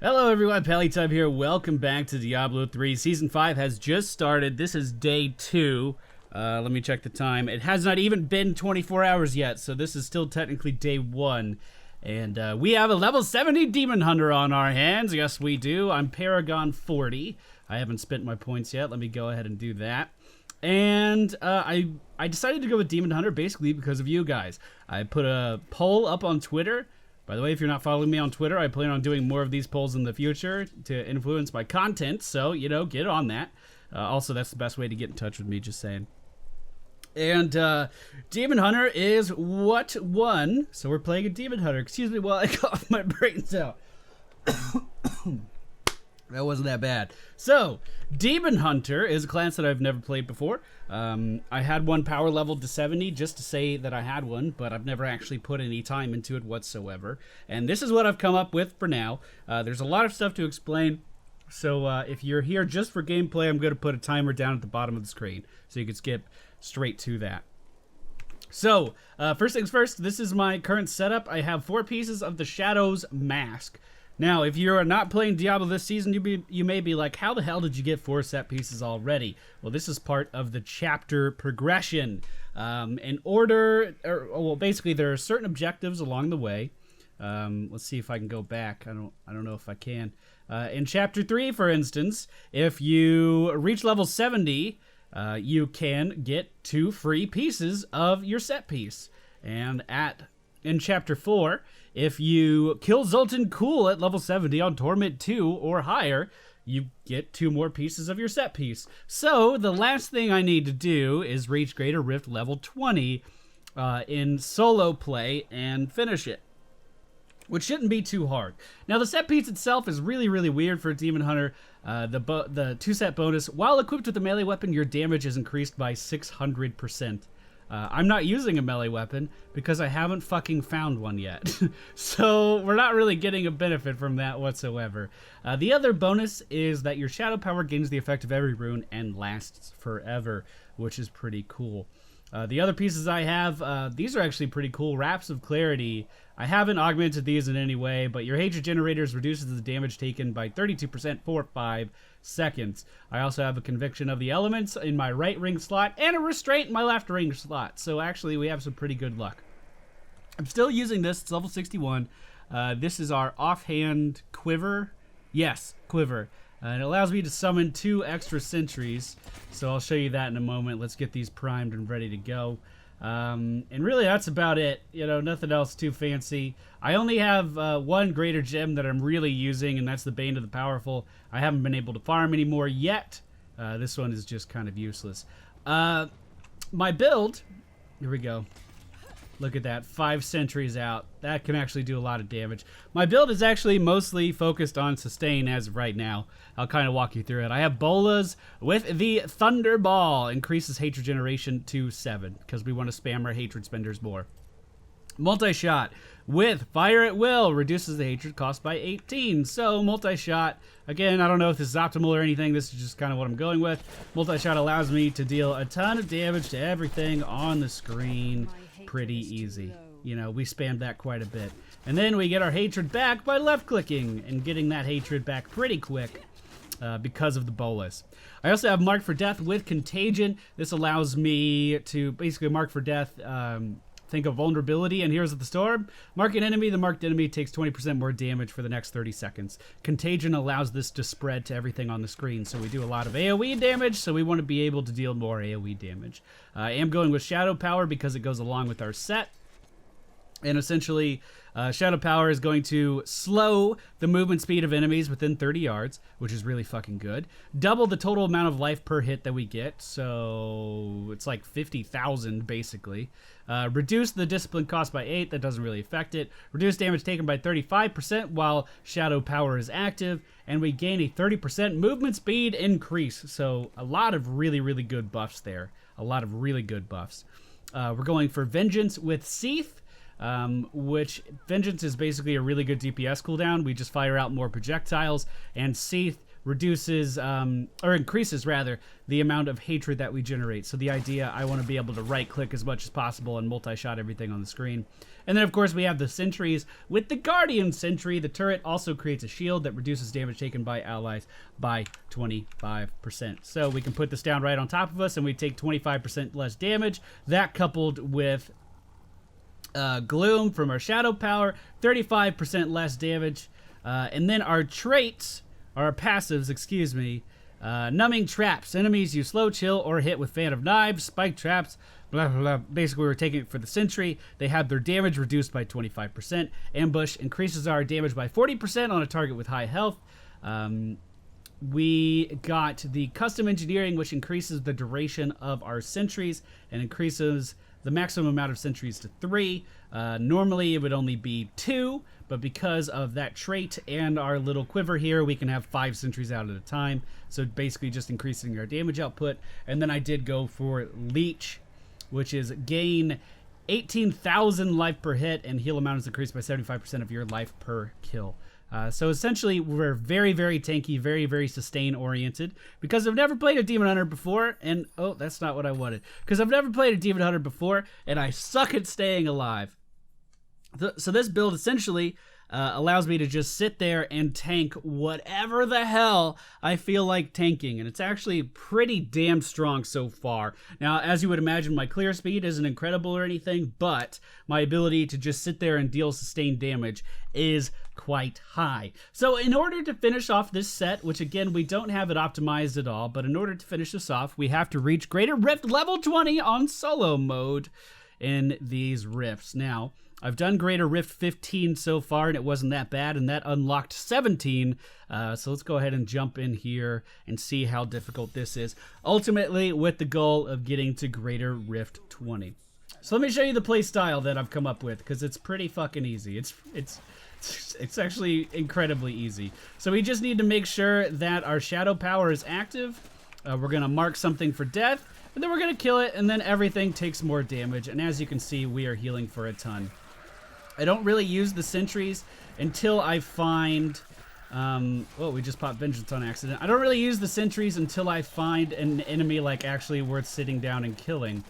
Hello everyone, Pallytime here. Welcome back to Diablo 3. Season 5 has just started. This is day 2. Let me check the time. It has not even been 24 hours yet, so this is still technically day 1. And we have a level 70 Demon Hunter on our hands. Yes, we do. I'm Paragon 40. I haven't spent my points yet. Let me go ahead and do that. And I decided to go with Demon Hunter basically because of you guys. I put a poll up on Twitter. By the way, if you're not following me on Twitter, I plan on doing more of these polls in the future to influence my content. So, you know, get on that. Also, that's the best way to get in touch with me, just saying. And Demon Hunter is what won. So we're playing a Demon Hunter. Excuse me while I cough my brains out. That wasn't that bad. So, Demon Hunter is a class that I've never played before. I had one power leveled to 70 just to say that I had one, but I've never actually put any time into it whatsoever. And this is what I've come up with for now. There's a lot of stuff to explain. So if you're here just for gameplay, I'm going to put a timer down at the bottom of the screen so you can skip straight to that. So, first things first, this is my current setup. I have 4 pieces of the Shadow's Mask. Now, if you're not playing Diablo this season, you may be like, how the hell did you get 4 set pieces already? Well, this is part of the chapter progression. Basically, there are certain objectives along the way. Let's see if I can go back. I don't know if I can. In Chapter 3, for instance, if you reach level 70, you can get 2 free pieces of your set piece. And in Chapter 4, if you kill Zoltan Cool at level 70 on Torment 2 or higher, you get 2 more pieces of your set piece. So the last thing I need to do is reach Greater Rift level 20 in solo play and finish it, which shouldn't be too hard. Now, the set piece itself is really, really weird for a Demon Hunter. The 2-set bonus, while equipped with a melee weapon, your damage is increased by 600%. I'm not using a melee weapon because I haven't fucking found one yet. So we're not really getting a benefit from that whatsoever. The other bonus is that your shadow power gains the effect of every rune and lasts forever, which is pretty cool. The other pieces I have, these are actually pretty cool. Wraps of Clarity. I haven't augmented these in any way, but your hatred generators reduces the damage taken by 32% for 5 seconds. I also have a Conviction of the Elements in my right ring slot and a Restraint in my left ring slot. So actually, we have some pretty good luck. I'm still using this. It's level 61. This is our offhand Quiver. Yes, Quiver. And it allows me to summon 2 extra sentries. So I'll show you that in a moment. Let's get these primed and ready to go. And really, that's about it. You know, nothing else too fancy. I only have 1 greater gem that I'm really using, and that's the Bane of the Powerful. I haven't been able to farm anymore yet. This one is just kind of useless. My build, here we go. Look at that, 5 sentries out. That can actually do a lot of damage. My build is actually mostly focused on sustain as of right now. I'll kind of walk you through it. I have bolas with the Thunder Ball. Increases hatred generation to 7 because we want to spam our hatred spenders more. Multi-shot with Fire at Will reduces the hatred cost by 18. So multi-shot, again, I don't know if this is optimal or anything. This is just kind of what I'm going with. Multi-shot allows me to deal a ton of damage to everything on the screen. Pretty easy. You know, we spammed that quite a bit. And then we get our hatred back by left-clicking and getting that hatred back pretty quick because of the bolus. I also have Mark for Death with Contagion. This allows me to basically mark for death. Think of vulnerability and Heroes of the Storm. Mark an enemy. The marked enemy takes 20% more damage for the next 30 seconds. Contagion allows this to spread to everything on the screen. So we do a lot of AoE damage, so we want to be able to deal more AoE damage. I am going with Shadow Power because it goes along with our set. And essentially, Shadow Power is going to slow the movement speed of enemies within 30 yards, which is really fucking good. Double the total amount of life per hit that we get, so it's like 50,000 basically. Reduce the discipline cost by 8, that doesn't really affect it. Reduce damage taken by 35% while Shadow Power is active, and we gain a 30% movement speed increase. So a lot of really, really good buffs there. A lot of really good buffs. We're going for Vengeance with Seath. Which Vengeance is basically a really good DPS cooldown. We just fire out more projectiles, and Seath reduces, or increases rather, the amount of hatred that we generate. So the idea, I want to be able to right click as much as possible and multi-shot everything on the screen. And then of course we have the sentries. With the Guardian Sentry, the turret also creates a shield that reduces damage taken by allies by 25%. So we can put this down right on top of us and we take 25% less damage. That coupled with Gloom from our Shadow Power, 35% less damage. And then our traits, our passives, excuse me, numbing traps. Enemies you slow, chill, or hit with fan of knives, spike traps, blah, blah, blah. Basically, we're taking it for the sentry. They have their damage reduced by 25%. Ambush increases our damage by 40% on a target with high health. We got the custom engineering, which increases the duration of our sentries and increases the maximum amount of sentries to 3. Normally, it would only be 2, but because of that trait and our little quiver here, we can have 5 sentries out at a time. So basically just increasing our damage output. And then I did go for Leech, which is gain 18,000 life per hit, and heal amount is increased by 75% of your life per kill. So essentially, we're very, very tanky, very, very sustain-oriented. Because I've never played a Demon Hunter before, and... oh, that's not what I wanted. Because I've never played a Demon Hunter before, and I suck at staying alive. So this build essentially allows me to just sit there and tank whatever the hell I feel like tanking. And it's actually pretty damn strong so far. Now, as you would imagine, my clear speed isn't incredible or anything, but my ability to just sit there and deal sustained damage is quite high. So in order to finish off this set, which again, we don't have it optimized at all, but in order to finish this off, we have to reach Greater Rift level 20 on solo mode in these rifts. Now, I've done Greater Rift 15 so far, and it wasn't that bad, and that unlocked 17. So let's go ahead and jump in here and see how difficult this is. Ultimately, with the goal of getting to Greater Rift 20. So let me show you the play style that I've come up with, because it's pretty fucking easy. It's actually incredibly easy. So we just need to make sure that our Shadow Power is active. We're going to mark something for death, and then we're going to kill it, and then everything takes more damage. And as you can see, we are healing for a ton. I don't really use the sentries until I find... oh, we just popped Vengeance on accident. I don't really use the sentries until I find an enemy like actually worth sitting down and killing,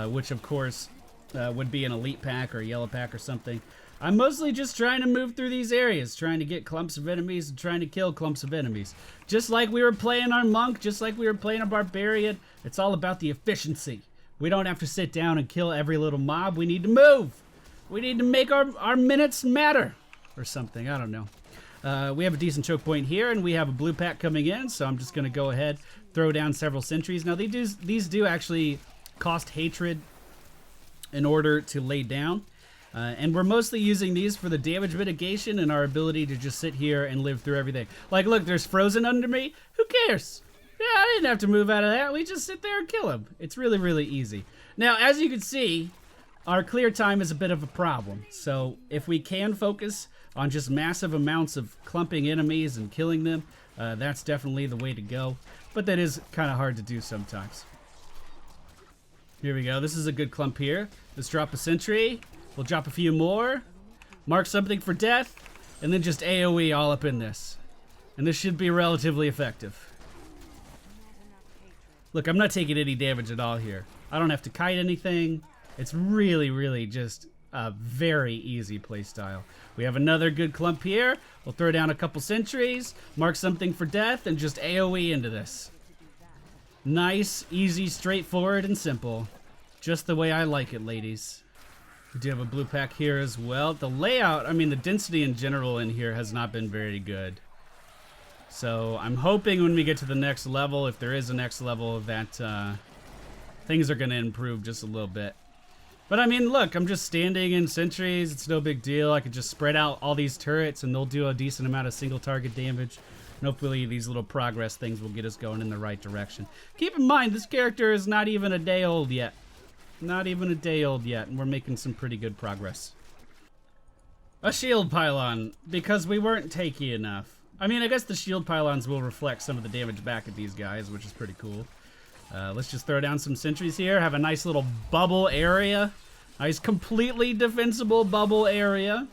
which of course would be an elite pack or a yellow pack or something. I'm mostly just trying to move through these areas, trying to get clumps of enemies and trying to kill clumps of enemies. Just like we were playing our monk, just like we were playing a barbarian, it's all about the efficiency. We don't have to sit down and kill every little mob. We need to move. We need to make our minutes matter or something. I don't know. We have a decent choke point here, and we have a blue pack coming in, so I'm just going to go ahead, throw down several sentries. Now, these do actually cost hatred in order to lay down. And we're mostly using these for the damage mitigation and our ability to just sit here and live through everything. Like, look, there's Frozen under me. Who cares? Yeah, I didn't have to move out of that. We just sit there and kill him. It's really, really easy. Now, as you can see, our clear time is a bit of a problem. So if we can focus on just massive amounts of clumping enemies and killing them, that's definitely the way to go. But that is kind of hard to do sometimes. Here we go. This is a good clump here. Let's drop a sentry. We'll drop a few more. Mark something for death. And then just AoE all up in this. And this should be relatively effective. Look, I'm not taking any damage at all here. I don't have to kite anything. It's really, really just a very easy playstyle. We have another good clump here. We'll throw down a couple sentries, mark something for death, and just AoE into this. Nice, easy, straightforward, and simple. Just the way I like it, ladies. We do have a blue pack here as well. The layout, I mean, the density in general in here has not been very good. So I'm hoping when we get to the next level, if there is a next level, that things are going to improve just a little bit. But I mean, look, I'm just standing in sentries. It's no big deal. I could just spread out all these turrets and they'll do a decent amount of single target damage. And hopefully these little progress things will get us going in the right direction. Keep in mind, this character is not even a day old yet. Not even a day old yet, and we're making some pretty good progress. A shield pylon, because we weren't takey enough. I mean, I guess the shield pylons will reflect some of the damage back at these guys, which is pretty cool. Let's just throw down some sentries here. Have a nice little bubble area. Nice, completely defensible bubble area.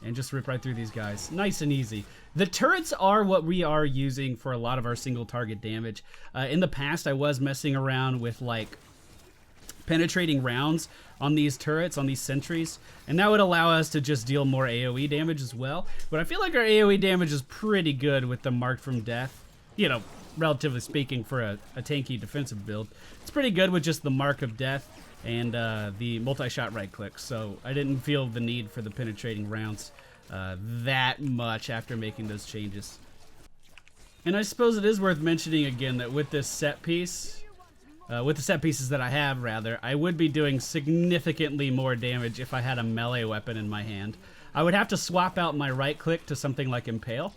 and just rip right through these guys. Nice and easy. The turrets are what we are using for a lot of our single target damage. In the past, I was messing around with like penetrating rounds on these turrets, on these sentries, and that would allow us to just deal more AoE damage as well. But I feel like our AoE damage is pretty good with the Marked from Death. You know, relatively speaking, for a tanky defensive build. It's pretty good with just the Mark of Death and the multi-shot right click, so I didn't feel the need for the penetrating rounds that much after making those changes. And I suppose it is worth mentioning again that with this set piece, with the set pieces that I have, rather, I would be doing significantly more damage if I had a melee weapon in my hand. I would have to swap out my right click to something like Impale,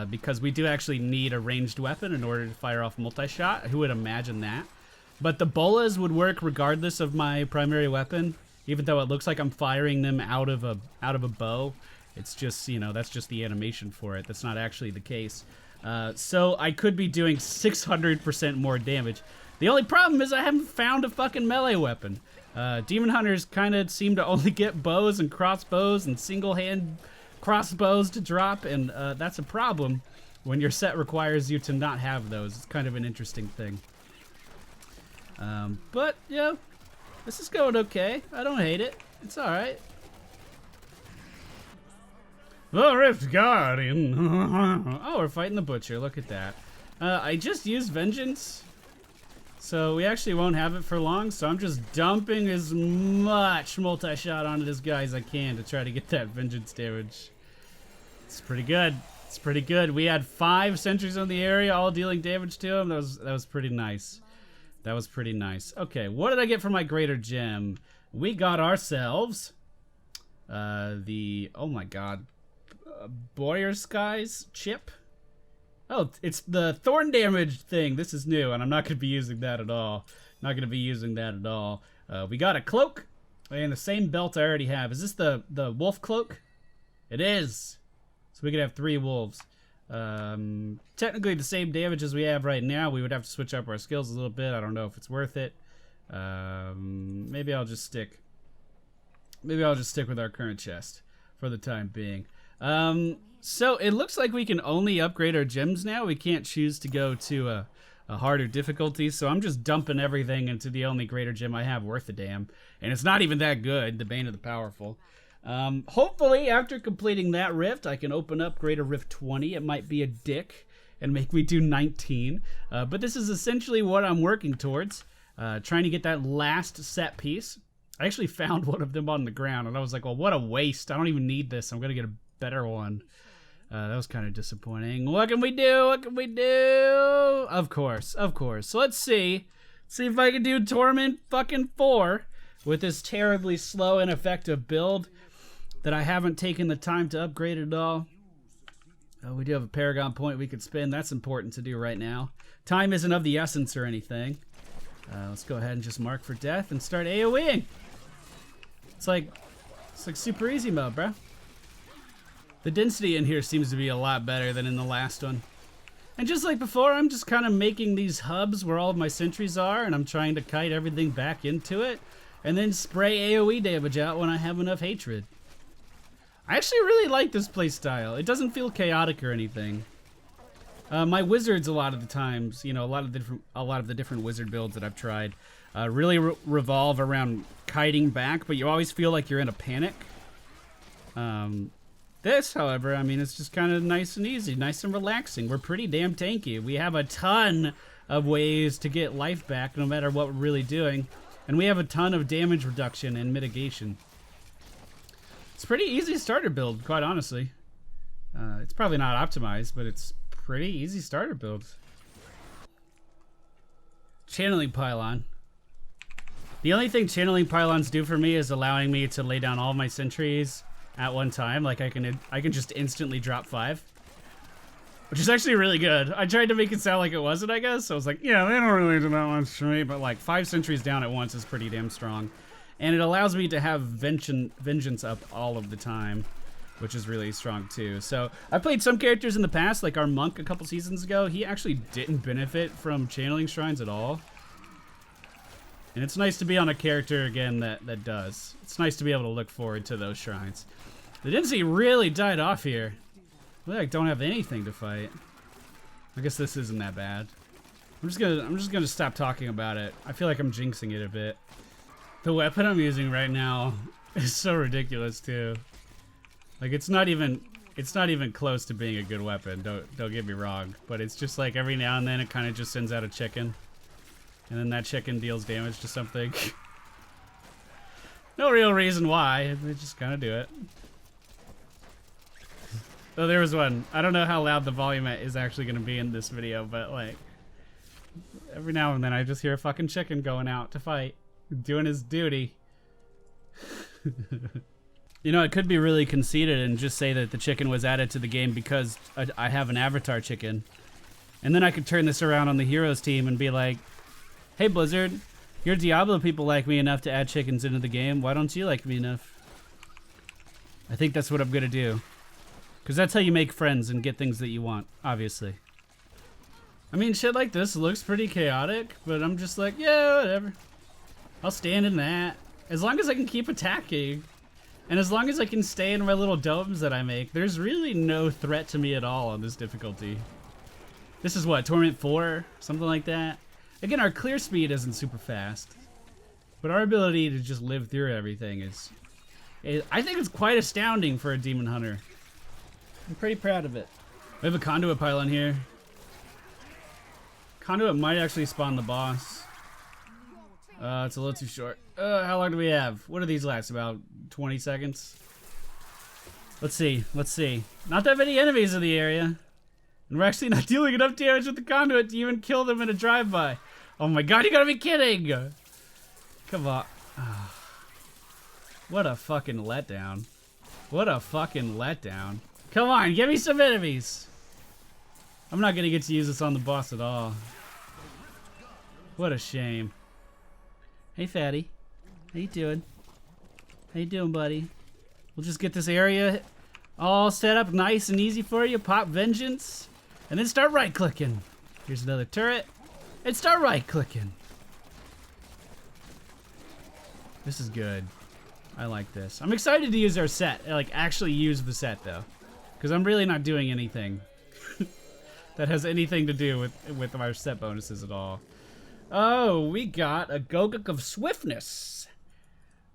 because we do actually need a ranged weapon in order to fire off multi-shot. Who would imagine that? But the bolas would work regardless of my primary weapon, even though it looks like I'm firing them out of a bow. It's just, you know, that's just the animation for it. That's not actually the case. So I could be doing 600% more damage. The only problem is I haven't found a fucking melee weapon. Demon Hunters kind of seem to only get bows and crossbows and single-hand crossbows to drop, and that's a problem when your set requires you to not have those. It's kind of an interesting thing. But, yeah, this is going okay. I don't hate it. It's alright. The Rift Guardian. Oh, we're fighting the Butcher. Look at that. I just used Vengeance, so we actually won't have it for long, so I'm just dumping as much multi-shot onto this guy as I can to try to get that Vengeance damage. It's pretty good. It's pretty good. We had 5 sentries on the area, all dealing damage to him. That was pretty nice. That was pretty nice. Okay, what did I get for my Greater Gem? We got ourselves the, oh my god, Boyer Skies chip. Oh, it's the thorn damage thing. This is new, and I'm not going to be using that at all. Not going to be using that at all. We got a cloak and the same belt I already have. Is this the wolf cloak? It is. So we could have 3 wolves. Technically the same damage as we have right now. We would have to switch up our skills a little bit. I don't know if it's worth it. Maybe I'll just stick. Maybe I'll just stick with our current chest for the time being. So it looks like we can only upgrade our gems now. We can't choose to go to a harder difficulty, so I'm just dumping everything into the only greater gem I have worth a damn. And it's not even that good, the Bane of the Powerful. Hopefully, after completing that rift, I can open up Greater Rift 20. It might be a dick and make me do 19. But this is essentially what I'm working towards, trying to get that last set piece. I actually found one of them on the ground, and I was like, well, what a waste. I don't even need this. I'm going to get a better one. That was kind of disappointing. What can we do? What can we do? Of course, of course. So let's see. See if I can do Torment fucking 4 with this terribly slow and ineffective build that I haven't taken the time to upgrade at all. We do have a Paragon point we could spend. That's important to do right now. Time isn't of the essence or anything. Let's go ahead and just mark for death and start AoEing. It's like super easy mode, bro. The density in here seems to be a lot better than in the last one. And just like before, I'm just kind of making these hubs where all of my sentries are, and I'm trying to kite everything back into it, and then spray AoE damage out when I have enough hatred. I actually really like this playstyle. It doesn't feel chaotic or anything. My wizards, a lot of the times, you know, a lot of the different wizard builds that I've tried, really revolve around kiting back, but you always feel like you're in a panic. This, however, I mean, it's just kind of nice and easy, nice and relaxing. We're pretty damn tanky. We have a ton of ways to get life back, no matter what we're really doing, and we have a ton of damage reduction and mitigation. It's a pretty easy starter build, quite honestly. It's probably not optimized, but it's pretty easy starter build. Channeling Pylon. The only thing channeling pylons do for me is allowing me to lay down all my sentries at one time. Like I can just instantly drop 5, which is actually really good. I tried to make it sound like it wasn't, I guess. So I was like, yeah, they don't really do that much for me, but like 5 sentries down at once is pretty damn strong. And it allows me to have vengeance up all of the time, which is really strong too. So I played some characters in the past, like our monk a couple seasons ago. He actually didn't benefit from channeling shrines at all. And it's nice to be on a character again that does. It's nice to be able to look forward to those shrines. The density really died off here. I like don't have anything to fight. I guess this isn't that bad. I'm just gonna stop talking about it. I feel like I'm jinxing it a bit. The weapon I'm using right now is so ridiculous too. Like it's not even close to being a good weapon. Don't get me wrong, but it's just like every now and then it kind of just sends out a chicken, and then that chicken deals damage to something. No real reason why. They just kind of do it. Oh, there was one. I don't know how loud the volume is actually going to be in this video, but like every now and then I just hear a fucking chicken going out to fight, doing his duty. You know, it could be really conceited and just say that the chicken was added to the game because I have an avatar chicken. And then I could turn this around on the heroes team and be like, hey Blizzard, your Diablo people like me enough to add chickens into the game. Why don't you like me enough? I think that's what I'm gonna do. Because that's how you make friends and get things that you want, obviously. I mean, shit like this looks pretty chaotic, but I'm just like, yeah, whatever. I'll stand in that. As long as I can keep attacking. And as long as I can stay in my little domes that I make, there's really no threat to me at all on this difficulty. This is what, Torment 4? Something like that? Again, our clear speed isn't super fast. But our ability to just live through everything is I think it's quite astounding for a Demon Hunter. I'm pretty proud of it. We have a conduit pylon here. Conduit might actually spawn the boss. It's a little too short. How long do we have? What do these last? About 20 seconds? Let's see. Let's see. Not that many enemies in the area. And we're actually not dealing enough damage with the conduit to even kill them in a drive-by. Oh my god, you gotta be kidding! Come on. What a fucking letdown. What a fucking letdown. Come on, give me some enemies! I'm not gonna get to use this on the boss at all. What a shame. Hey, fatty. How you doing? How you doing, buddy? We'll just get this area all set up nice and easy for you. Pop Vengeance. And then start right-clicking. Here's another turret. And start right-clicking. This is good. I like this. I'm excited to use our set. Like, actually use the set, though. Because I'm really not doing anything that has anything to do with our set bonuses at all. Oh, we got a Gogok of Swiftness.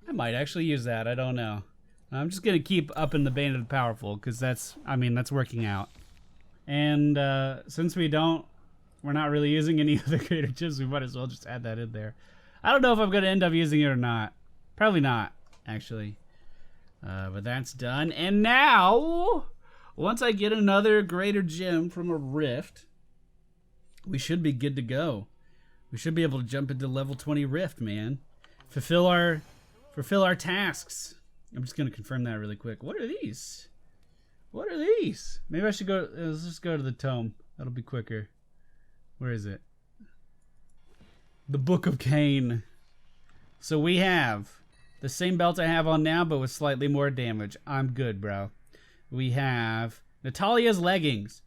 I might actually use that. I don't know. I'm just going to keep up in the Bane of the Powerful because that's working out. And since we're not really using any of the greater gems, we might as well just add that in there. I don't know if I'm going to end up using it or not. Probably not, actually. But that's done. And now, once I get another greater gem from a rift, we should be good to go. We should be able to jump into level 20 rift, man. Fulfill our tasks. I'm just gonna confirm that really quick. What are these? What are these? Maybe I should go. Let's just go to the tome. That'll be quicker. Where is it? The Book of Cain. So we have the same belt I have on now, but with slightly more damage. I'm good, bro. We have Natalia's leggings.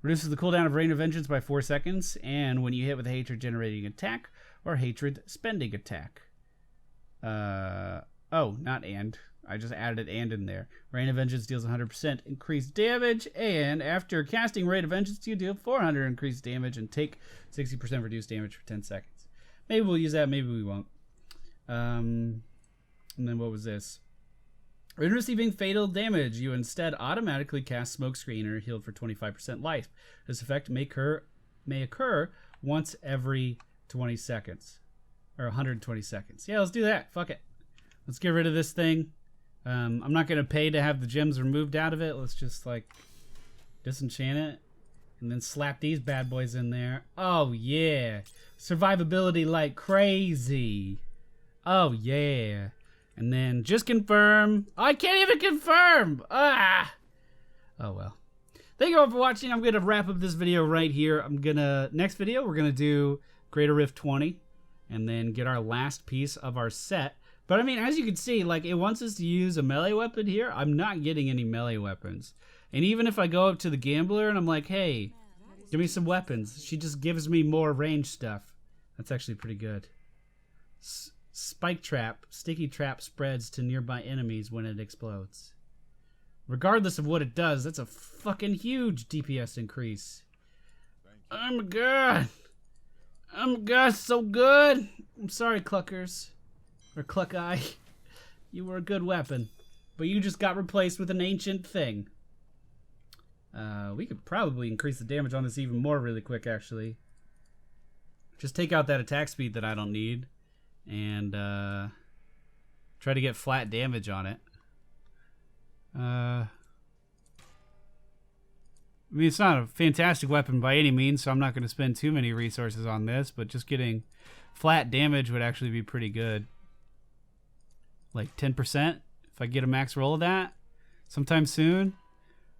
Reduces the cooldown of Rain of Vengeance by 4 seconds, and when you hit with a hatred generating attack or hatred spending attack. Oh, not and. I just added and in there. Rain of Vengeance deals 100% increased damage, and after casting Rain of Vengeance, you deal 400 increased damage and take 60% reduced damage for 10 seconds. Maybe we'll use that, maybe we won't. And then what was this? When receiving fatal damage, you instead automatically cast Smoke Screen or healed for 25% life. This effect may occur once every 20 seconds. Or 120 seconds. Yeah, let's do that. Fuck it. Let's get rid of this thing. I'm not going to pay to have the gems removed out of it. Let's just, like, disenchant it. And then slap these bad boys in there. Oh, yeah. Survivability like crazy. Oh, yeah. And then just confirm. I can't even confirm. Ah. Oh, well. Thank you all for watching. I'm going to wrap up this video right here. Next video, we're going to do Greater Rift 20. And then get our last piece of our set. But I mean, as you can see, like, it wants us to use a melee weapon here. I'm not getting any melee weapons. And even if I go up to the gambler and I'm like, hey, give me some weapons, she just gives me more range stuff. That's actually pretty good. Spike trap. Sticky trap spreads to nearby enemies when it explodes. Regardless of what it does, that's a fucking huge DPS increase. Oh my god. Oh my god, so good. I'm sorry, Cluckers. Or Cluck-Eye. You were a good weapon. But you just got replaced with an ancient thing. We could probably increase the damage on this even more really quick, actually. Just take out that attack speed that I don't need. And try to get flat damage on it. I mean, it's not a fantastic weapon by any means, so I'm not going to spend too many resources on this, but just getting flat damage would actually be pretty good. Like 10%, if I get a max roll of that sometime soon.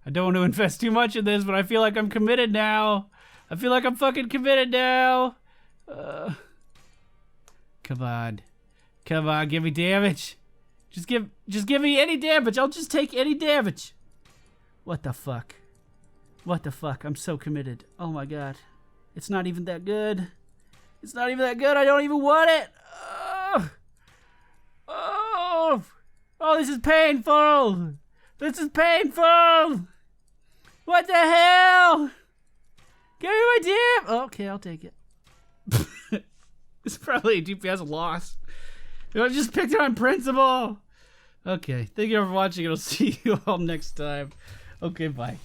I don't want to invest too much in this, but I feel like I'm committed now. I feel like I'm fucking committed now. Come on. Come on, give me damage. Just give me any damage. I'll just take any damage. What the fuck? What the fuck? I'm so committed. Oh my god. It's not even that good. It's not even that good. I don't even want it. Oh, this is painful. This is painful. What the hell? Give me my damn. Oh, okay, I'll take it. It's probably a DPS loss. I just picked it on principle. Okay, thank you for watching. I'll see you all next time. Okay, bye.